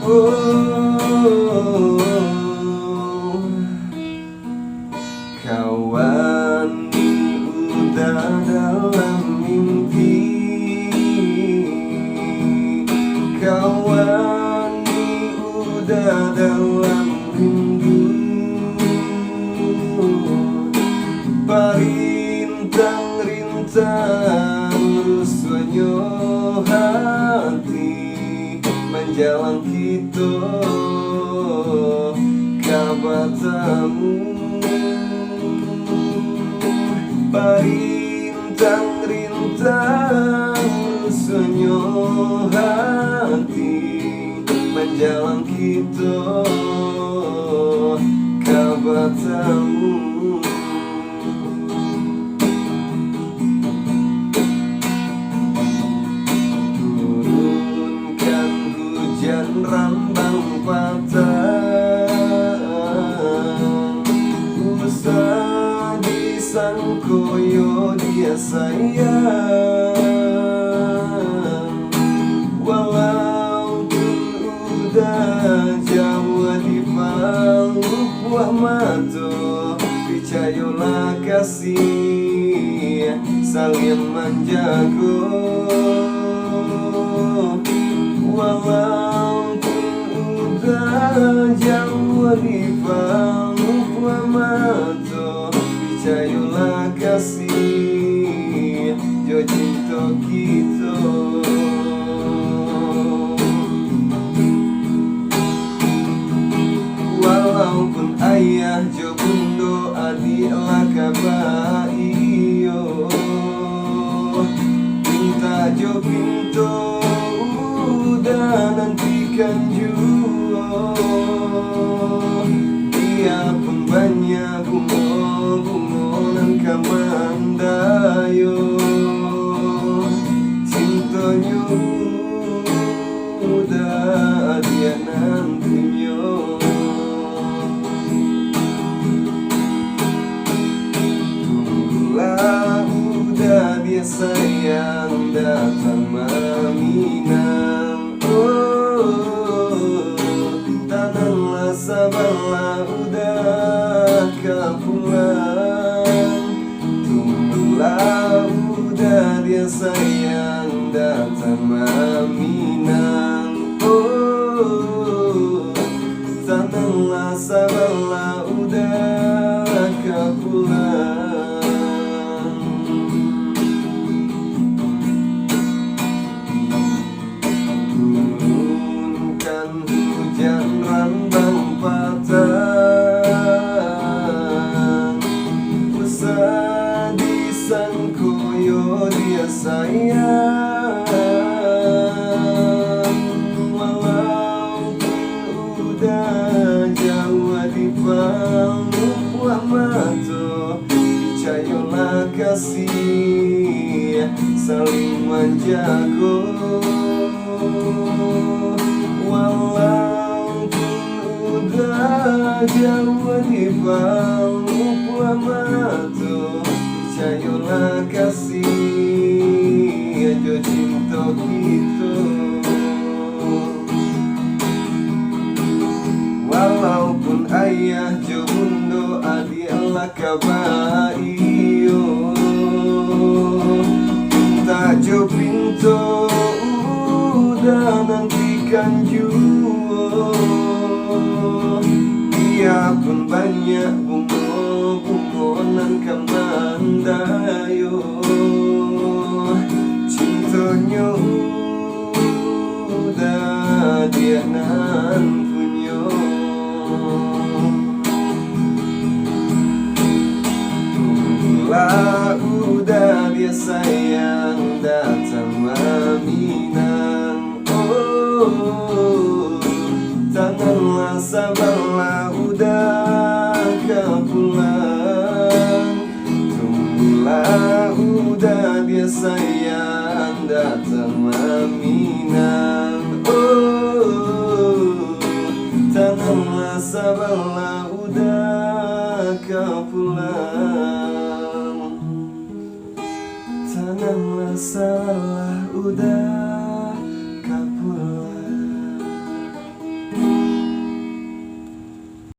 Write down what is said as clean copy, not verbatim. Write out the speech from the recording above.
Oh, kawan udah dalam mimpi, kawan udah dalam rindu, parintang-rintang rusuknya hati menjalang kita kabatamu, parintang-rintang rusuknya hati menjalang kita kabatamu. Rambang patah usah disangkoyo dia sayang, walaupun udah jauh di paluk buah mata, percayalah kasih saling menjaga, walaupun udah jauh di paluk buah mata, percayalah kasih jo cinta kita. Walaupun ayah jo bundo adik lah kabar iyo, minta jo pintu udah nantikan jua, dia pun banyak bunga dan kamandayo, cintanya udah dia nantinya. Tunggulah udah dia sayang datang meminang. Oh, tanahlah sabarlah udah kau pulang. Tunggulah udah dia sayang datang meminang. Oh, tanahlah sabarlah udah kau pulang. Rambang patah usah disangkoyo dia sayang, walaupun udah jauh di paluk buah mata, percayalah kasih saling menjaga, udah jauh di paluk buah mata, percayalah kasih jo cinta kita. Walaupun ayah jo bundo adik lah kabar iyo, minta jo pintu udah nantikan jua, dia pun banyak bunga nan kamandayo, cintanya udah dia nan punya. Tunggulah udah dia sayang datang meminang. Oh, tanahlah sabar